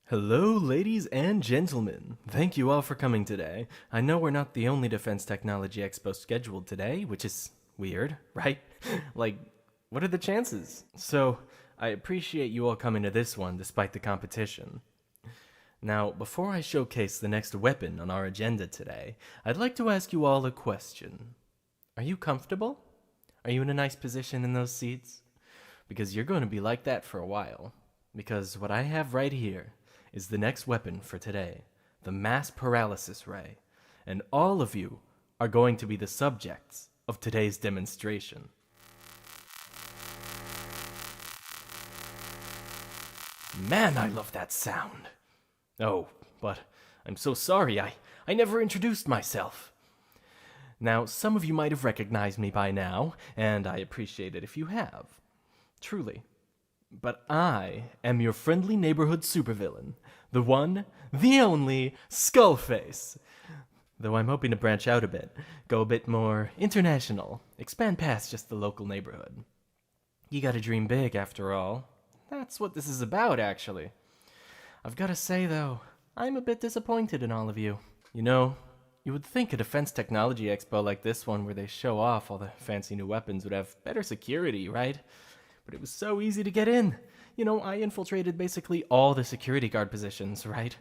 Hello, ladies and gentlemen. Thank you all for coming today. I know we're not the only Defense Technology Expo scheduled today, which is weird, right? Like, what are the chances? So, I appreciate you all coming to this one despite the competition. Now, before I showcase the next weapon on our agenda today, I'd like to ask you all a question. Are you comfortable? Are you in a nice position in those seats? Because you're going to be like that for a while. Because what I have right here is the next weapon for today, the mass paralysis ray. And all of you are going to be the subjects of today's demonstration. Man, I love that sound. Oh, but I'm so sorry, I never introduced myself. Now, some of you might have recognized me by now, and I appreciate it if you have. Truly. But I am your friendly neighborhood supervillain, the one, the only, Skullface. Though I'm hoping to branch out a bit, go a bit more international, expand past just the local neighborhood. You gotta dream big, after all. That's what this is about, actually. I've gotta say, though, I'm a bit disappointed in all of you. You know, you would think a defense technology expo like this one, where they show off all the fancy new weapons, would have better security, right? But it was so easy to get in. You know, I infiltrated basically all the security guard positions, right?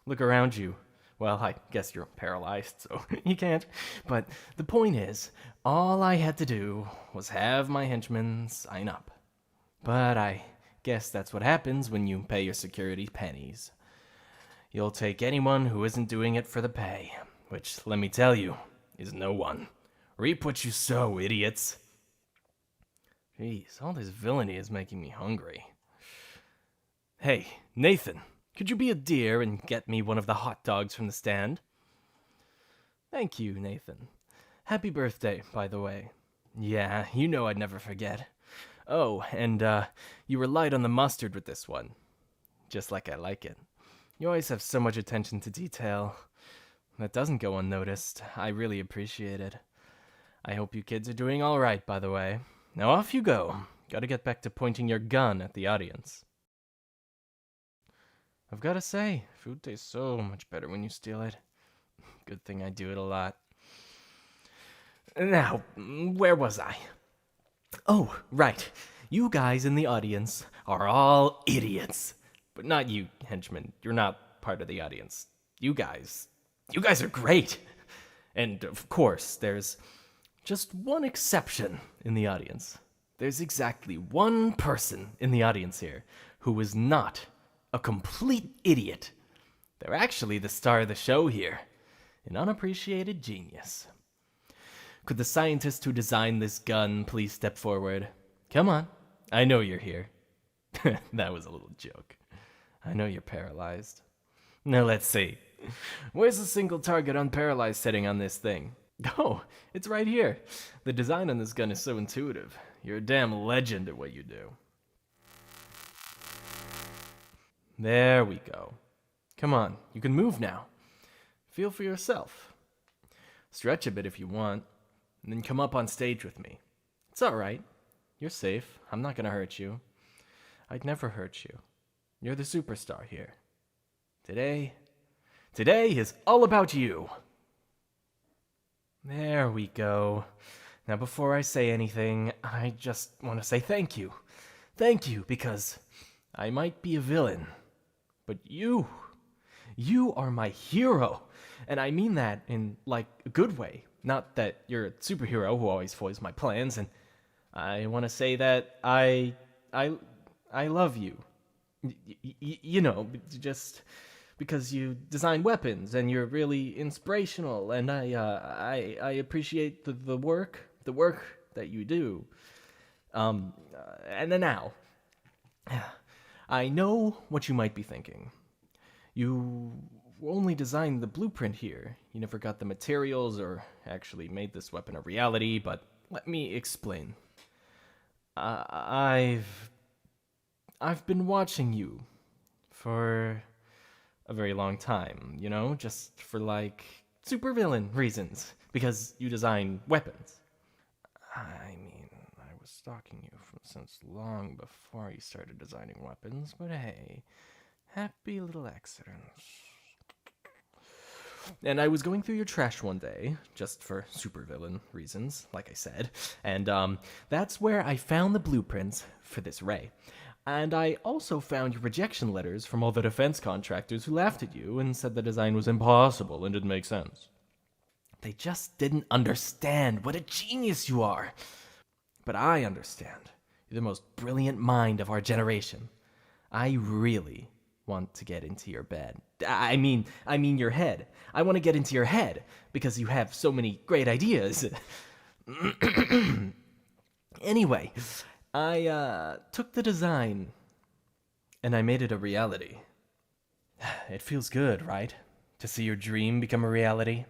Look around you. Well, I guess you're paralyzed, so you can't. But the point is, all I had to do was have my henchmen sign up. But I guess that's what happens when you pay your security pennies. You'll take anyone who isn't doing it for the pay, which, let me tell you, is no one. Reap what you sow, idiots. Jeez, all this villainy is making me hungry. Hey, Nathan, could you be a dear and get me one of the hot dogs from the stand? Thank you, Nathan. Happy birthday, by the way. Yeah, you know I'd never forget. Oh, and you were light on the mustard with this one. Just like I like it. You always have so much attention to detail. That doesn't go unnoticed. I really appreciate it. I hope you kids are doing all right, by the way. Now off you go. Gotta get back to pointing your gun at the audience. I've gotta say, food tastes so much better when you steal it. Good thing I do it a lot. Now, where was I? Oh, right. You guys in the audience are all idiots. But not you, henchmen. You're not part of the audience. You guys are great. And of course, there's just one exception in the audience. There's exactly one person in the audience here who is not a complete idiot. They're actually the star of the show here, an unappreciated genius. Could the scientist who designed this gun please step forward? Come on, I know you're here. That was a little joke. I know you're paralyzed. Now let's see. Where's the single target unparalyzed setting on this thing? Oh, it's right here. The design on this gun is so intuitive. You're a damn legend at what you do. There we go. Come on, you can move now. Feel for yourself. Stretch a bit if you want, and then come up on stage with me. It's alright. You're safe. I'm not gonna hurt you. I'd never hurt you. You're the superstar here. Today is all about you. There we go. Now before I say anything, I just want to say thank you. Thank you, because I might be a villain, but you are my hero. And I mean that in, like, a good way. Not that you're a superhero who always foils my plans, and I want to say that I love you. You know, just because you design weapons and you're really inspirational, and I appreciate the work that you do. And then now, I know what you might be thinking. You only designed the blueprint here. You never got the materials or actually made this weapon a reality, but let me explain. I've been watching you for a very long time, you know, just for, like, supervillain reasons, because you design weapons. I mean, I was stalking you since long before you started designing weapons, but hey, Happy little accident. And I was going through your trash one day, just for supervillain reasons, like I said, and that's where I found the blueprints for this ray. And I also found your rejection letters from all the defense contractors who laughed at you and said the design was impossible and didn't make sense. They just didn't understand what a genius you are. But I understand. You're the most brilliant mind of our generation. I really want to get into your bed. I mean your head. I want to get into your head because you have so many great ideas. Anyway, I took the design and I made it a reality. It feels good, right? To see your dream become a reality.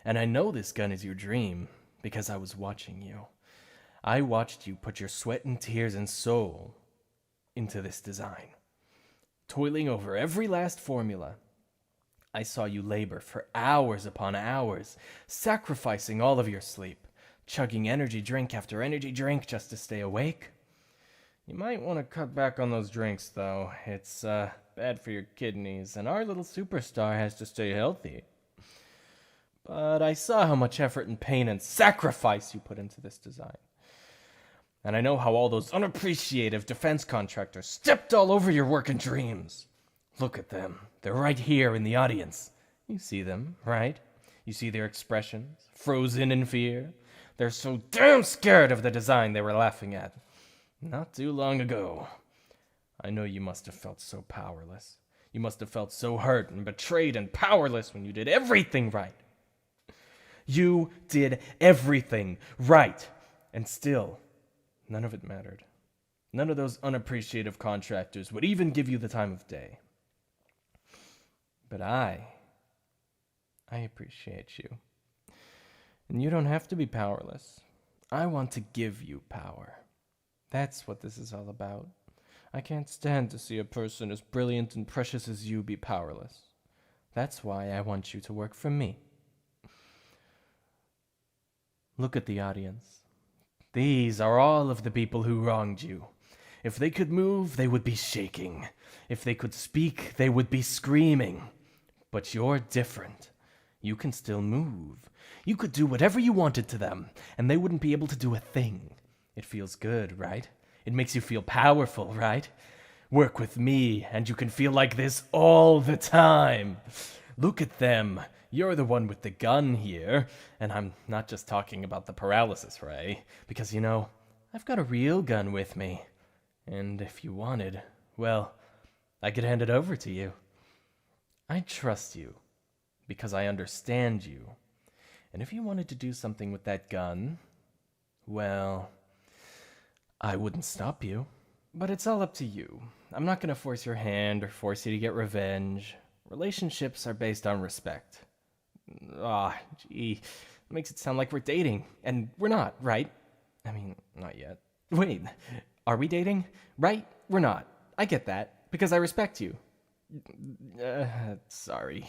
And I know this gun is your dream because I was watching you. I watched you put your sweat and tears and soul into this design. Toiling over every last formula. I saw you labor for hours upon hours, sacrificing all of your sleep, chugging energy drink after energy drink just to stay awake. You might want to cut back on those drinks, though. It's bad for your kidneys, and our little superstar has to stay healthy. But I saw how much effort and pain and sacrifice you put into this design. And I know how all those unappreciative defense contractors stepped all over your work and dreams. Look at them. They're right here in the audience. You see them, right? You see their expressions, frozen in fear. They're so damn scared of the design they were laughing at. Not too long ago. I know you must have felt so powerless. You must have felt so hurt and betrayed and powerless when you did everything right. You did everything right. And still, none of it mattered. None of those unappreciative contractors would even give you the time of day. But I appreciate you. And you don't have to be powerless. I want to give you power. That's what this is all about. I can't stand to see a person as brilliant and precious as you be powerless. That's why I want you to work for me. Look at the audience. These are all of the people who wronged you. If they could move, they would be shaking. If they could speak, they would be screaming. But you're different. You can still move. You could do whatever you wanted to them, and they wouldn't be able to do a thing. It feels good, right? It makes you feel powerful, right? Work with me, and you can feel like this all the time. Look at them. You're the one with the gun here, and I'm not just talking about the paralysis ray, because, you know, I've got a real gun with me. And if you wanted, well, I could hand it over to you. I trust you, because I understand you. And if you wanted to do something with that gun, well, I wouldn't stop you. But it's all up to you. I'm not going to force your hand or force you to get revenge. Relationships are based on respect. Gee, makes it sound like we're dating, and we're not, right? I mean, not yet. Wait, are we dating? Right? We're not. I get that, because I respect you. Sorry.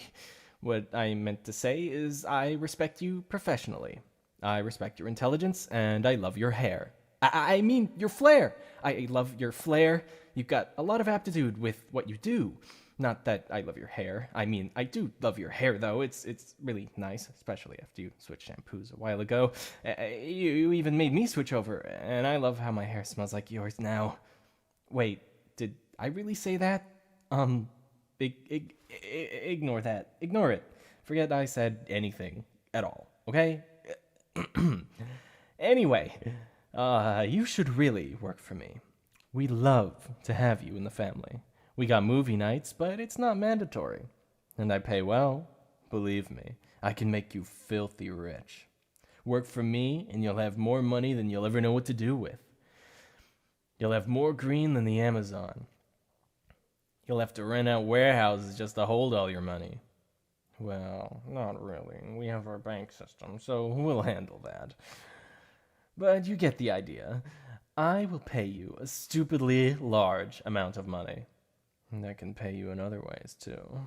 What I meant to say is I respect you professionally. I respect your intelligence, and I love your hair. I mean, your flair. I love your flair. You've got a lot of aptitude with what you do. Not that I love your hair. I mean, I do love your hair, though. It's really nice, especially after you switched shampoos a while ago. You even made me switch over, and I love how my hair smells like yours now. Wait, did I really say that? Ignore that. Ignore it. Forget I said anything at all, okay? Anyway, you should really work for me. We love to have you in the family. We got movie nights, but it's not mandatory. And I pay well. Believe me, I can make you filthy rich. Work for me, and you'll have more money than you'll ever know what to do with. You'll have more green than the Amazon. You'll have to rent out warehouses just to hold all your money. Well, not really. We have our bank system, so we'll handle that. But you get the idea. I will pay you a stupidly large amount of money. And I can pay you in other ways, too.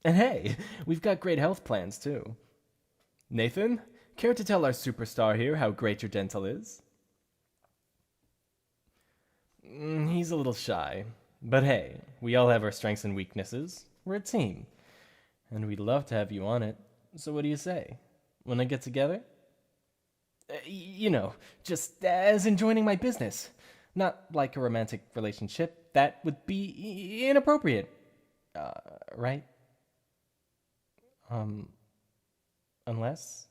And hey, we've got great health plans, too. Nathan, care to tell our superstar here how great your dental is? He's a little shy. But hey, we all have our strengths and weaknesses. We're a team. And we'd love to have you on it. So what do you say? Wanna get together? You know, just as in joining my business. Not like a romantic relationship. That would be inappropriate. Right? Unless?